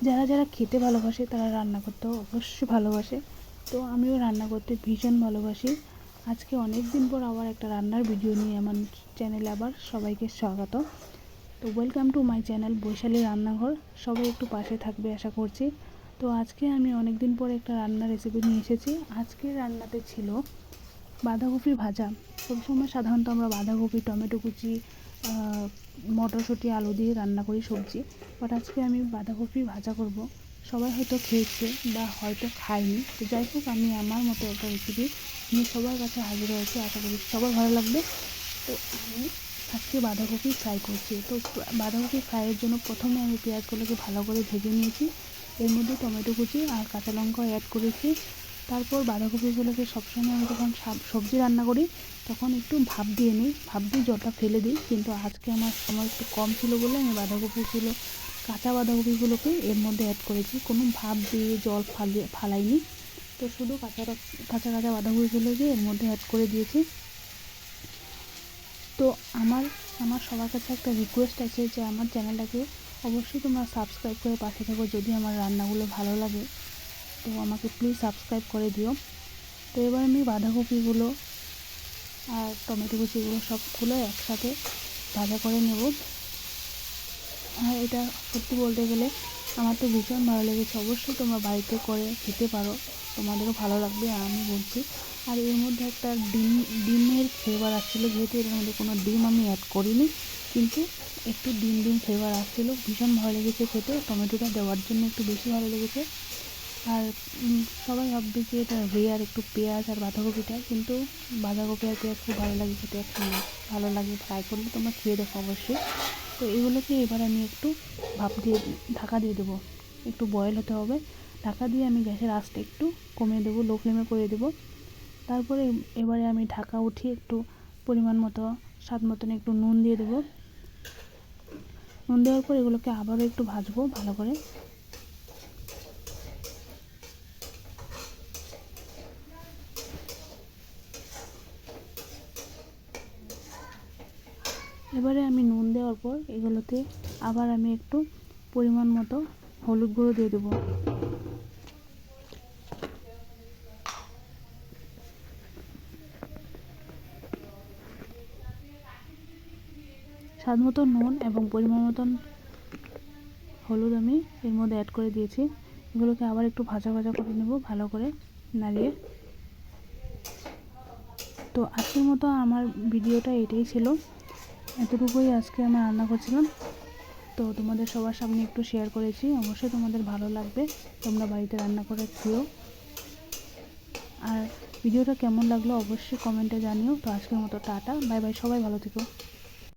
যারা যারা খেতে ভালোবাসে তারা রান্না করতেও অবশ্যই ভালোবাসে। তো আমিও রান্না করতে ভীষণ ভালোবাসি। আজকে অনেক দিন পর আবার একটা রান্নার ভিডিও নিয়ে আমার চ্যানেলে আবার সবাইকে স্বাগত। তো welcome to my channel Baishali রান্নাঘর। সবাই একটু পাশে থাকবে আশা করছি। তো আজকে আমি অনেক দিন পরে একটা রান্নার রেসিপি নিয়ে এসেছি। আজকের রান্নাতে ছিল বাঁধাকপি ভাজা। সবসময় সাধারণত আমরা বাঁধাকপি, টমেটো কুচি, মটরশুঁটি, আলু দিয়ে রান্না করি সবজি। বাট আজকে আমি বাঁধাকপি ভাজা করব। সবাই হয়তো খেয়েছে বা হয়তো খায়নি। তো যাই হোক, আমি আমার মতো একটা রেসিপি নিয়ে সবার কাছে হাজির হয়েছি। আশা করি সবার ভালো লাগবে। তো আমি আজকে বাঁধাকপি ফ্রাই করছি। তো বাঁধাকপি ফ্রাইয়ের জন্য প্রথমে আমি পেঁয়াজগুলোকে ভালো করে ভেজে নিয়েছি। এর মধ্যে টমেটো কুচি আর কাঁচা লঙ্কা অ্যাড করেছি। তারপর বাঁধাকপিগুলোকে সবসময় আমি যখন সবজি রান্না করি তখন একটু ভাপ দিয়ে নিই, ভাপ দিয়ে জলটা ফেলে দিই। কিন্তু আজকে আমার সময় একটু কম ছিল বলে আমি কাঁচা বাঁধাকপিগুলোকে এর মধ্যে অ্যাড করেছি। কোনো ভাপ দিয়ে জল ফালাইনি। তো শুধু কাঁচা কাঁচা বাঁধাকপিগুলোকে এর মধ্যে অ্যাড করে দিয়েছি। তো আমার আমার সবার কাছে একটা রিকোয়েস্ট আছে যে আমার চ্যানেলটাকে অবশ্যই তোমরা সাবস্ক্রাইব করে পাশে থাকো। যদি আমার রান্নাগুলো ভালো লাগে তো আমাকে প্লিজ সাবস্ক্রাইব করে দিও। তো এবার আমি বাঁধাকপিগুলো আর টমেটো কুচিগুলো সবগুলো একসাথে ভাজা করে নেব। আর এটা সত্যি বলতে গেলে আমার তো ভীষণ ভালো লেগেছে। অবশ্যই তোমরা বাড়িতে করে খেতে পারো, তোমাদেরও ভালো লাগবে আমি বলছি। আর এর মধ্যে একটা ডিমের ফ্লেভার আসছিলো, যেহেতু এর মধ্যে কোনো ডিম আমি অ্যাড করিনি, কিন্তু একটু ডিম ফ্লেভার আসছিলো। ভীষণ ভালো লেগেছে খেতে। টমেটোটা দেওয়ার জন্য একটু বেশি ভালো লেগেছে। আর সবাই ভাববে যে এটা রেয়ার একটু পেঁয়াজ আর বাঁধাকপিটা, কিন্তু বাঁধাকপি আর পেঁয়াজ খুব ভালো লাগে খেতে একসঙ্গে, ভালো লাগে। ফ্রাই করলে তোমরা খেয়ে দেখো অবশ্যই। তো এগুলোকে এবার আমি একটু ঢাকা দিয়ে দেবো। একটু বয়েল হতে হবে। ঢাকা দিয়ে আমি গ্যাসের আঁচটা একটু কমিয়ে দেবো, লো ফ্লেমে করে দেবো। তারপরে এবারে আমি ঢাকা উঠিয়ে একটু পরিমাণ মতো, স্বাদ মতন একটু নুন দিয়ে দেবো। নুন দেওয়ার পর এগুলোকে আবারও একটু ভাজবো ভালো করে। এবারে আমি নুন দেওয়ার পর এগুলোতে আবার আমি একটু পরিমাণ মতো হলুদ গুঁড়ো দিয়ে দেবো। স্বাদ মতো নুন এবং পরিমাণ মতন হলুদ আমি এর মধ্যে অ্যাড করে দিয়েছি। এগুলোকে আবার একটু ভাজা করে নেব ভালো করে নাড়িয়ে। তো আজকের মতো আমার ভিডিওটা এটাই ছিল। এতটুকুই আজকে আমি রান্না করছিলাম। তো তোমাদের সবার সামনে একটু শেয়ার করেছি। অবশ্যই তোমাদের ভালো লাগবে, তোমরা বাড়িতে রান্না করে খেও। আর ভিডিওটা কেমন লাগলো অবশ্যই কমেন্টে জানিও। তো আজকের মতো টাটা, বাই বাই, সবাই ভালো থেকো।